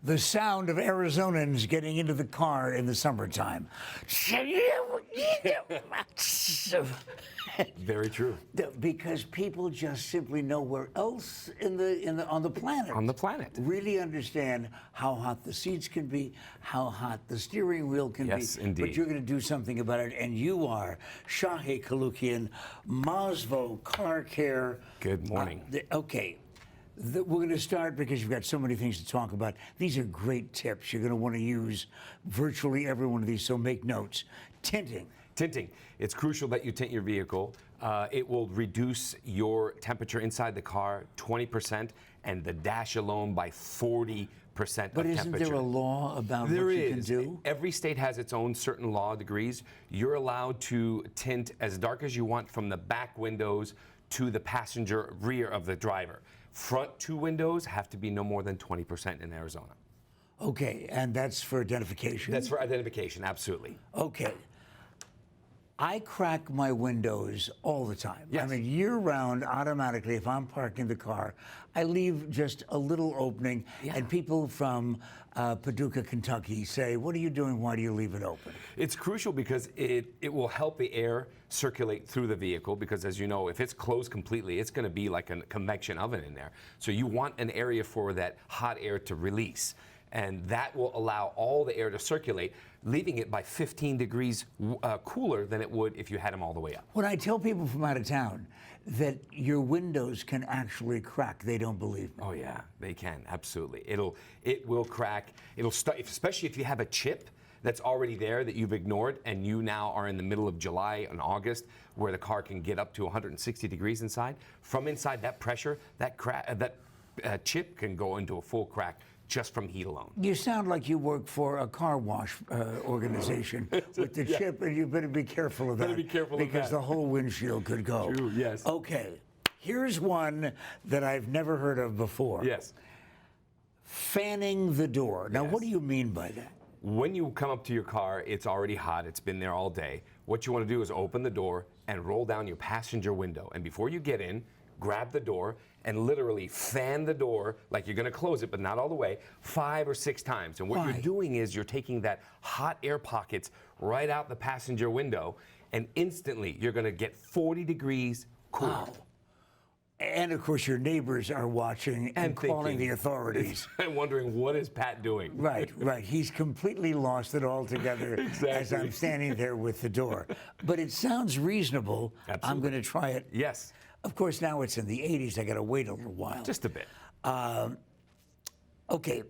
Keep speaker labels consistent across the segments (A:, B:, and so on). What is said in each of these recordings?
A: the sound of Arizonans getting into the car in the summertime.
B: Very true.
A: Because people just simply nowhere else on the planet.
B: On the planet.
A: Really understand how hot the seats can be, how hot the steering wheel can be.
B: Yes, indeed.
A: But you're going to do something about it, and you are Shahe Kalukian, Mazvo Car Care.
B: Good morning.
A: Okay. We're going to start because you've got so many things to talk about. These are great tips. You're going to want to use virtually every one of these, so make notes. Tinting.
B: Tinting. It's crucial that you tint your vehicle. It will reduce your temperature inside the car 20% and the dash alone by 40%
A: But
B: of temperature.
A: isn't there a law about
B: There
A: what you
B: is.
A: can do?
B: Every state has its own certain law degrees. You're allowed to tint as dark as you want from the back windows to the passenger rear of the driver. Front two windows have to be no more than 20% in Arizona.
A: Okay, and that's for identification?
B: That's for identification, absolutely.
A: Okay. I crack my windows all the time.
B: Yes.
A: I mean, year-round, automatically, if I'm parking the car, I leave just a little opening, and people from Paducah, Kentucky say, what are you doing? Why do you leave it open?
B: It's crucial because it will help the air circulate through the vehicle because, as you know, if it's closed completely, it's going to be like a convection oven in there. So you want an area for that hot air to release. And that will allow all the air to circulate, leaving it by 15 degrees cooler than it would if you had them all the way up.
A: When I tell people from out of town that your windows can actually crack, they don't believe me.
B: Oh yeah, they can, absolutely. It will crack. It'll start, especially if you have a chip that's already there that you've ignored, and you now are in the middle of July and August, where the car can get up to 160 degrees inside. From inside, that pressure, that chip can go into a full crack just from heat alone.
A: You sound like you work for a car wash organization with the chip, and you better be careful of that.
B: Better be careful
A: because
B: of that.
A: the whole windshield could go.
B: True, yes.
A: Okay, here's one that I've never heard of before.
B: Yes.
A: Fanning the door. Now,
B: Yes.
A: what do you mean by that?
B: When you come up to your car, it's already hot. It's been there all day. What you want to do is open the door and roll down your passenger window. And before you get in, grab the door and literally fan the door like you're going to close it, but not all the way, 5 or 6 times. And what
A: Why?
B: you're doing is you're taking that hot air pockets right out the passenger window, and instantly you're going to get 40 degrees cooler.
A: Wow. And of course, your neighbors are watching and calling the authorities.
B: I'm wondering, what is Pat doing?
A: Right, right. He's completely lost it altogether as I'm standing there with the door. But it sounds reasonable.
B: Absolutely.
A: I'm going to try it.
B: Yes.
A: Of course, now it's in the 80s. I got to wait a little while.
B: Just a bit.
A: Okay,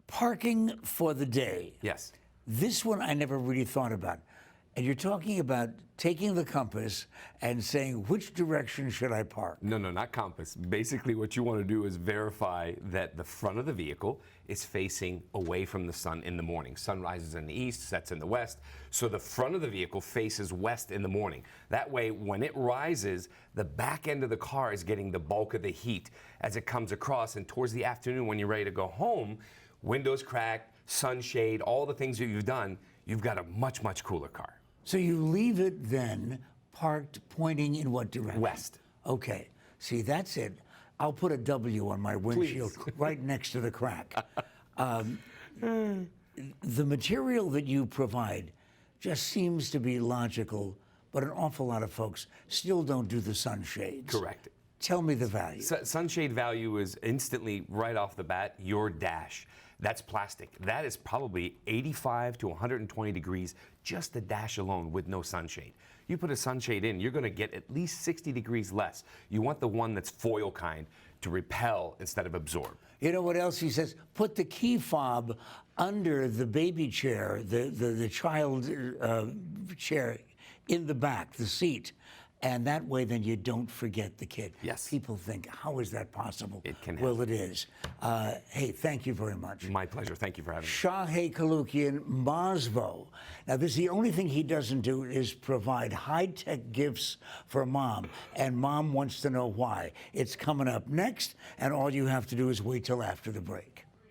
A: parking for the day.
B: Yes.
A: This one I never really thought about. And you're talking about taking the compass and saying, which direction should I park?
B: No, not compass. Basically, what you want to do is verify that the front of the vehicle is facing away from the sun in the morning. Sun rises in the east, sets in the west. So the front of the vehicle faces west in the morning. That way, when it rises, the back end of the car is getting the bulk of the heat as it comes across. And towards the afternoon, when you're ready to go home, windows cracked, sunshade, all the things that you've done, you've got a much, much cooler car.
A: So you leave it then parked pointing in what direction?
B: West.
A: Okay. See, that's it. I'll put a W on my windshield right next to the crack. The material that you provide just seems to be logical, but an awful lot of folks still don't do the sunshades.
B: Correct.
A: Tell me the value.
B: Sunshade value is instantly, right off the bat, your dash. That's plastic. That is probably 85 to 120 degrees, just the dash alone with no sunshade. You put a sunshade in, you're going to get at least 60 degrees less. You want the one that's foil kind to repel instead of absorb.
A: You know what else he says? Put the key fob under the baby chair, the child chair in the back, the seat. And that way, then you don't forget the kid.
B: Yes.
A: People think, how is that possible?
B: It can
A: Well,
B: happen.
A: it is. Hey, thank you very much.
B: My pleasure. Thank you for having me.
A: Shahe Kalukian, Mazvo. Now, this is the only thing he doesn't do is provide high-tech gifts for Mom, and Mom wants to know why. It's coming up next, and all you have to do is wait till after the break.